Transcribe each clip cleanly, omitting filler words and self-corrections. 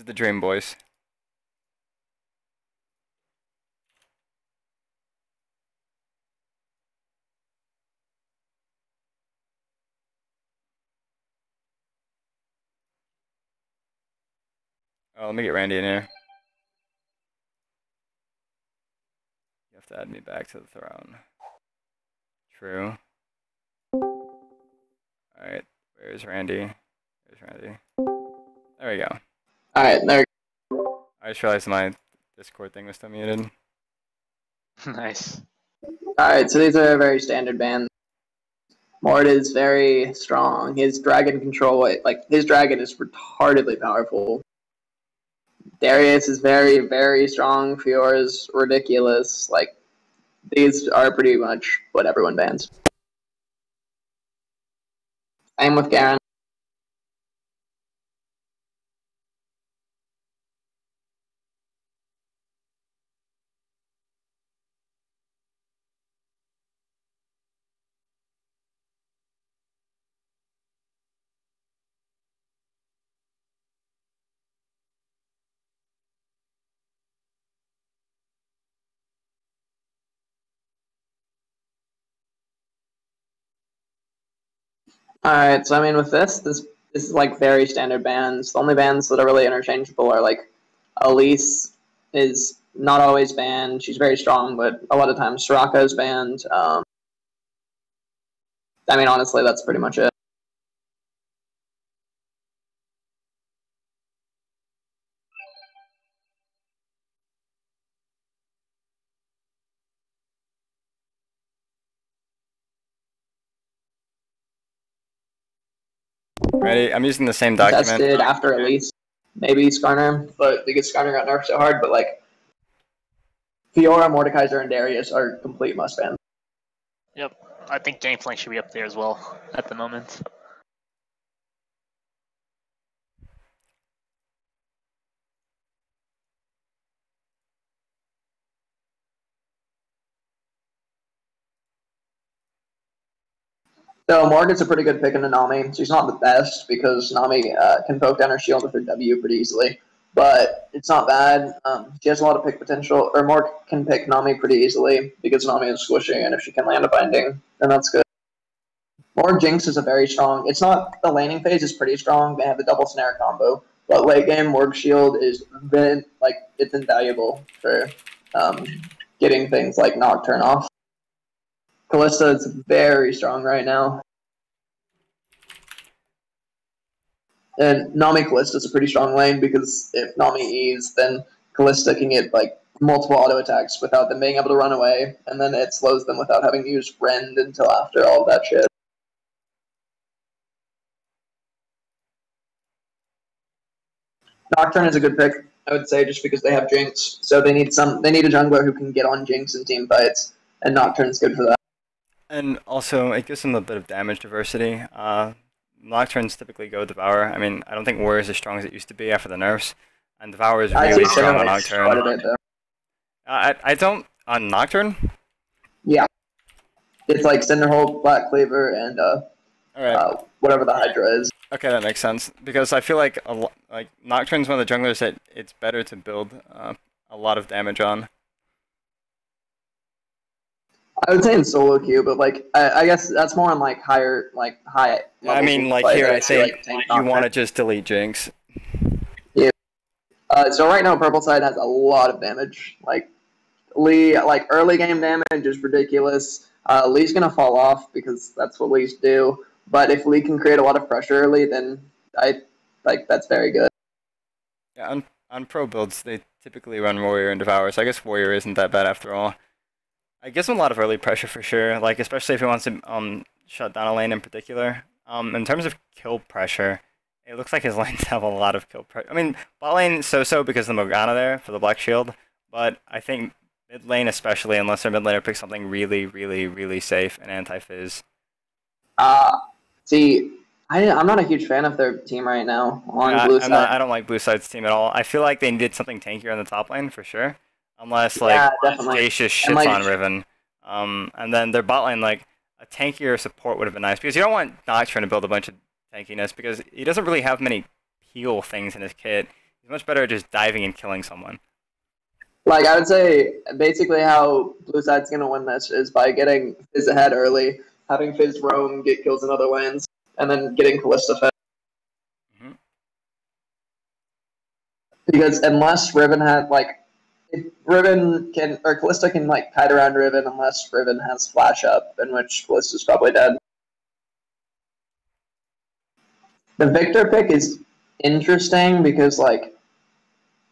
is the dream, boys. Oh, let me get Randy in here. You have to add me back to the throne. True. Alright, where's Randy? Where's Randy? There we go. Alright, there. I just realized my Discord thing was still muted. Nice. Alright, so these are very standard bans. Mord is very strong. His dragon control, like, his dragon is retardedly powerful. Darius is very, very strong. Fior is ridiculous. Like, these are pretty much what everyone bans. Same with Garen. Alright, so I mean with this is like very standard bans. The only bans that are really interchangeable are like Elise is not always banned. She's very strong, but a lot of times Soraka is banned. I mean honestly that's pretty much it. Ready? I'm using the same document. Tested after Elise. Maybe Skarner, but because Skarner got nerfed so hard, but like Fiora, Mordekaiser, and Darius are complete must bans. Yep. I think Gangplank should be up there as well at the moment. So Morg is a pretty good pick into Nami. She's not the best because Nami can poke down her shield with her W pretty easily, but it's not bad. She has a lot of pick potential, or Morg can pick Nami pretty easily because Nami is squishing, and if she can land a binding, then that's good. Morg Jinx is a very strong. It's not the laning phase is pretty strong. They have the double snare combo, but late game Morg shield is been like it's invaluable for getting things like Nocturne off. Kalista is very strong right now. And Nami Kalista is a pretty strong lane because if Nami E's, then Kalista can get like multiple auto attacks without them being able to run away, and then it slows them without having to use Rend until after all of that shit. Nocturne is a good pick, I would say, just because they have Jinx. So they need a jungler who can get on Jinx in team fights, and Nocturne's good for that. And also, it gives them a bit of damage diversity. Nocturnes typically go Devour. I mean, I don't think Warrior is as strong as it used to be after the nerfs, and Devour is really strong on Nocturne. I don't on Nocturne. Yeah, it's like Cinderhold, Black Cleaver, and whatever the Hydra is. Okay, that makes sense because I feel like Nocturne's one of the junglers that it's better to build a lot of damage on. I would say in solo queue, but like I guess that's more on like high. I mean, like here, I think you want to just delete Jinx. Yeah. So right now, purple side has a lot of damage. Like Lee, like early game damage is ridiculous. Lee's gonna fall off because that's what Lees do. But if Lee can create a lot of pressure early, then that's very good. Yeah, on pro builds, they typically run Warrior and Devour, so I guess Warrior isn't that bad after all. It gives him a lot of early pressure for sure, like especially if he wants to shut down a lane in particular. In terms of kill pressure, it looks like his lanes have a lot of kill pressure. I mean, bot lane so-so because of the Morgana there for the Black Shield, but I think mid lane especially, unless their mid laner picks something really, really, really safe and anti-fizz. See, I'm not a huge fan of their team right now on blue side. I don't like blue side's team at all. I feel like they needed something tankier on the top lane for sure. Unless like Jace just shits on Riven. And then their bot lane, like a tankier support would have been nice because you don't want Nocturne to build a bunch of tankiness because he doesn't really have many heal things in his kit. He's much better at just diving and killing someone. Like, I would say basically how Blue Side's going to win this is by getting Fizz ahead early, having Fizz roam, get kills in other lanes, and then getting Callista fed. Mm-hmm. Because unless Riven had, like, if Riven can, or Callista can, like, kite around Riven unless Riven has flash up, in which Callista's probably dead. The Victor pick is interesting because, like,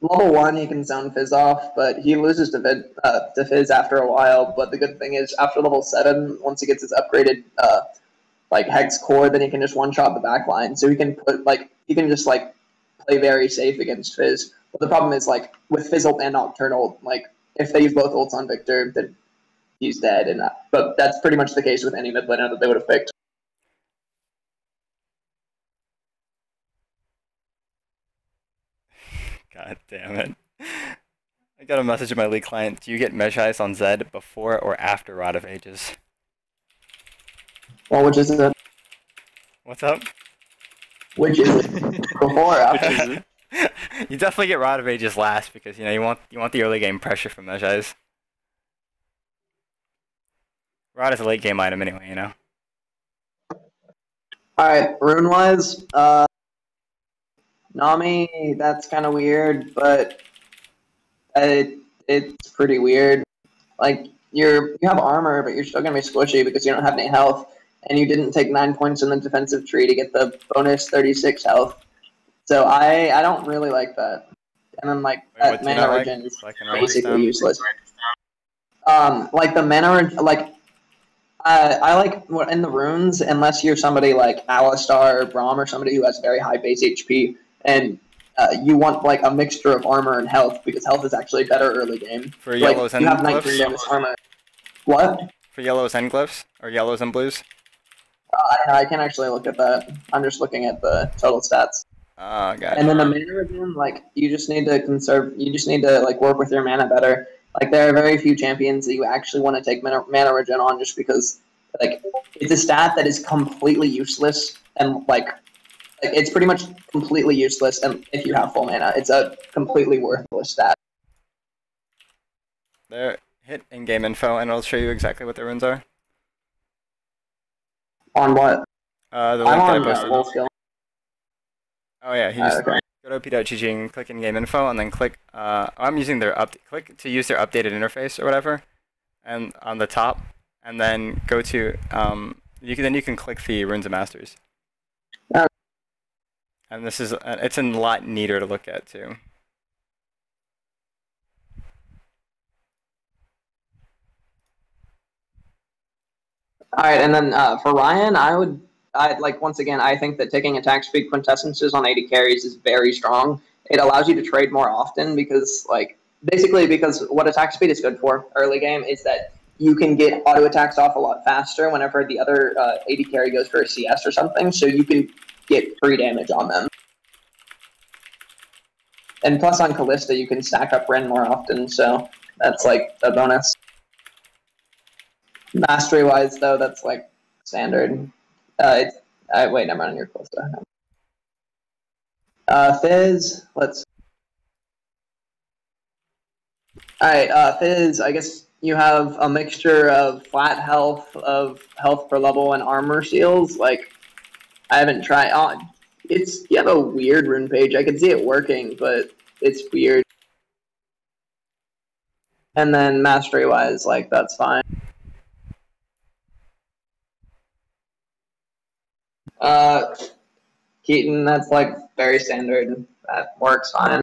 level 1 he can zone Fizz off, but he loses to Fizz after a while. But the good thing is, after level 7, once he gets his upgraded like Hex core, then he can just one-shot the backline. So he can just like play very safe against Fizz. But the problem is, like, with Fizz ult and Nocturnal, like, if they use both ults on Victor, then he's dead. But that's pretty much the case with any mid laner that they would have picked. God damn it. I got a message in my league client. Do you get Mesh Ice on Zed before or after Rod of Ages? Well, which is it? What's up? Which is it? Before or after? You definitely get Rod of Ages last because you want the early game pressure from Mesh Ice. Rod is a late game item anyway, you know. Alright, rune wise, Nami, that's kind of weird, but it's pretty weird. Like, you have armor, but you're still gonna be squishy because you don't have any health, and you didn't take 9 points in the defensive tree to get the bonus 36 health. So I don't really like that. And then, like, that mana regen is basically useless. Like the mana, like, I like in the runes, unless you're somebody like Alistar or Braum or somebody who has very high base HP, and you want like a mixture of armor and health because health is actually better early game. For yellows and you have 19 damage armor. What? For yellows and glyphs or yellows and blues? I don't know. I can't actually look at that. I'm just looking at the total stats. Oh, gotcha. And then the mana regen, like, you just need to conserve. You just need to like work with your mana better. Like, there are very few champions that you actually want to take mana regen on just because, like, it's a stat that is completely useless and like it's pretty much completely useless. And if you have full mana, it's a completely worthless stat. There, hit in-game info, and it'll show you exactly what the runes are. On what? The link that I posted. Skill. Oh yeah, you just go to op.gg and click in-game info, and then click. I'm using their click to use their updated interface or whatever, and on the top, and then go to you can click the runes of masters. And this is it's a lot neater to look at too. All right, and then for Ryan, once again, I think that taking attack speed quintessences on 80 carries is very strong. It allows you to trade more often because, like, basically because what attack speed is good for early game is that you can get auto attacks off a lot faster whenever the other 80 carry goes for a CS or something, so you can get free damage on them. And plus on Callista, you can stack up Ren more often, so that's like a bonus. Mastery wise, though, that's like standard. Wait, I'm running your Callista. Fizz, let's. Alright, Fizz, I guess you have a mixture of flat health, of health per level, and armor seals. Like, I haven't tried. You have a weird rune page. I can see it working, but it's weird. And then mastery wise, like, that's fine. Keaton, that's like very standard. That works fine.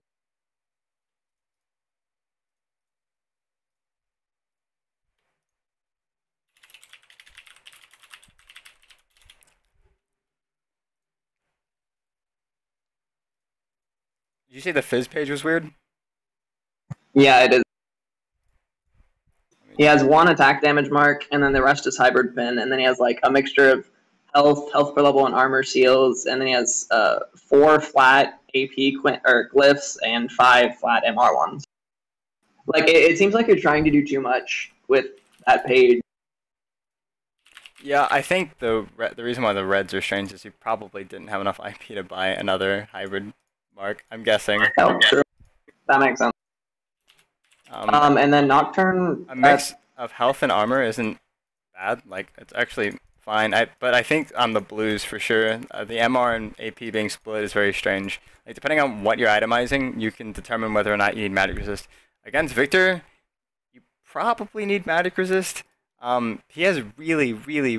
Did you say the Fizz page was weird? Yeah, it is. He has one attack damage mark, and then the rest is hybrid pin, and then he has like a mixture of health per level, and armor seals, and then he has 4 flat AP glyphs and 5 flat MR ones. Like, it seems like you're trying to do too much with that page. Yeah, I think the reason why the reds are strange is you probably didn't have enough IP to buy another hybrid mark, I'm guessing. Oh, true. That makes sense. And then Nocturne. A mix of health and armor isn't bad. Like, it's actually fine. But I think on the blues for sure, the MR and AP being split is very strange. Like, depending on what you're itemizing, you can determine whether or not you need magic resist. Against Victor, you probably need magic resist. He has really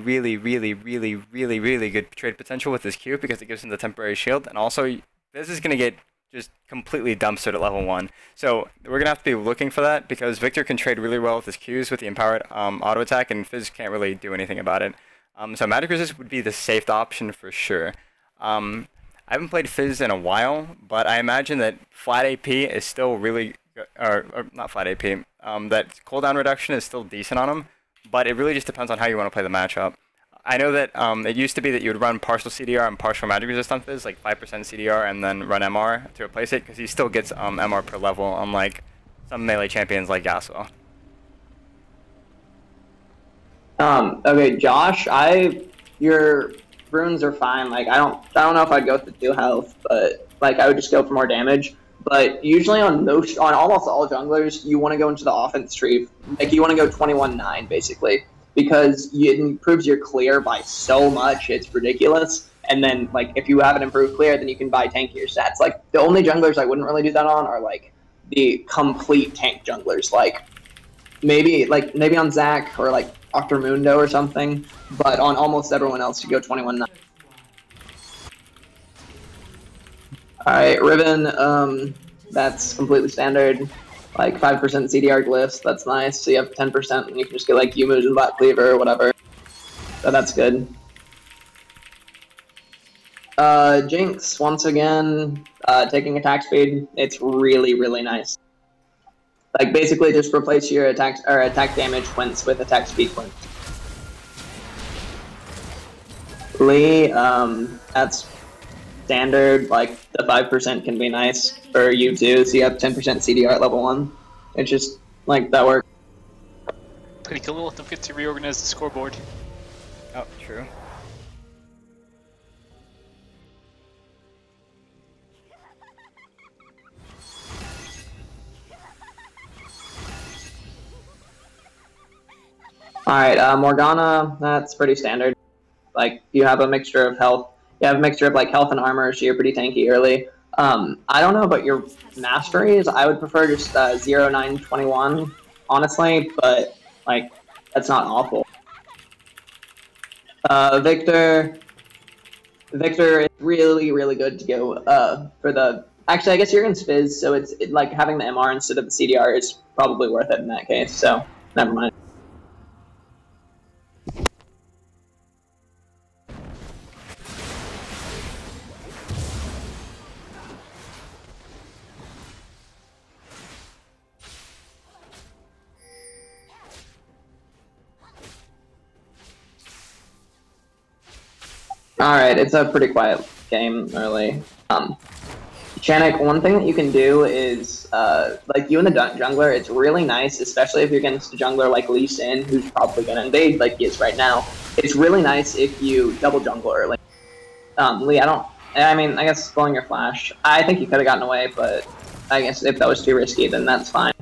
good trade potential with his Q because it gives him the temporary shield, and also this is gonna get just completely dumpstered at level 1. So we're gonna have to be looking for that because Victor can trade really well with his Qs with the empowered auto attack, and Fizz can't really do anything about it. So magic resist would be the safe option for sure. I haven't played Fizz in a while, but I imagine that flat AP is still really good, or not flat AP. That cooldown reduction is still decent on him. But it really just depends on how you want to play the matchup. I know that it used to be that you would run partial CDR and partial magic resist on Fizz, like 5% CDR, and then run MR to replace it, because he still gets MR per level, unlike some melee champions like Yasuo. Okay, Josh, your runes are fine. Like, I don't know if I'd go with the 2 health, but like I would just go for more damage. But usually on almost all junglers, you want to go into the offense tree. Like, you want to go 21-9, basically. Because it improves your clear by so much, it's ridiculous. And then, like, if you have an improved clear, then you can buy tankier stats. Like, the only junglers I wouldn't really do that on are, like, the complete tank junglers. Like, maybe on Zac or, like, Dr. Mundo or something. But on almost everyone else, you go 21-9. Alright, Riven, that's completely standard. Like 5% CDR glyphs, that's nice. So you have 10% and you can just get like Yumu's and Black Cleaver or whatever. So that's good. Jinx, once again, taking attack speed, it's really nice. Like basically just replace your attack damage quints with attack speed quints. Lee, that's standard, like the 5% can be nice for you too, so you have 10% CDR at level 1. It's just like that works. Pretty cool, we'll have to reorganize the scoreboard. Oh, true. Alright, Morgana, that's pretty standard. Like, you have a mixture of health. You have a mixture of like health and armor, so you're pretty tanky early. I don't know about your masteries. I would prefer just 0, 9, 21, honestly, but like that's not awful. Victor is really good to go for the. Actually, I guess you're against Fizz, so it's like having the MR instead of the CDR is probably worth it in that case. So never mind. Alright, it's a pretty quiet game early. Chanik, one thing that you can do is, like you and the jungler, it's really nice, especially if you're against a jungler like Lee Sin, who's probably going to invade like he is right now. It's really nice if you double jungle early. Lee, I guess blowing your flash, I think you could have gotten away, but I guess if that was too risky, then that's fine.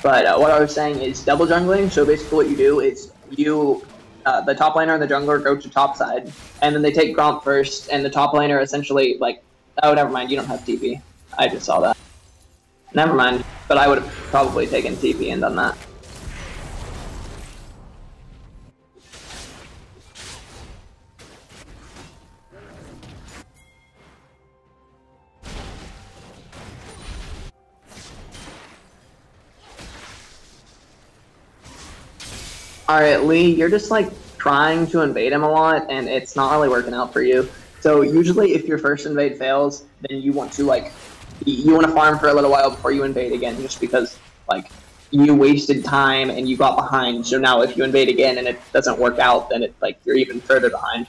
But what I was saying is double jungling, so basically what you do is the top laner and the jungler go to top side, and then they take Gromp first, and the top laner essentially, like, oh, never mind, you don't have TP. I just saw that. Never mind, but I would have probably taken TP and done that. Alright, Lee, you're just, like, trying to invade him a lot, and it's not really working out for you. So usually if your first invade fails, then you want to, like, you want to farm for a little while before you invade again, just because, like, you wasted time and you got behind. So now if you invade again and it doesn't work out, then it's, like, you're even further behind.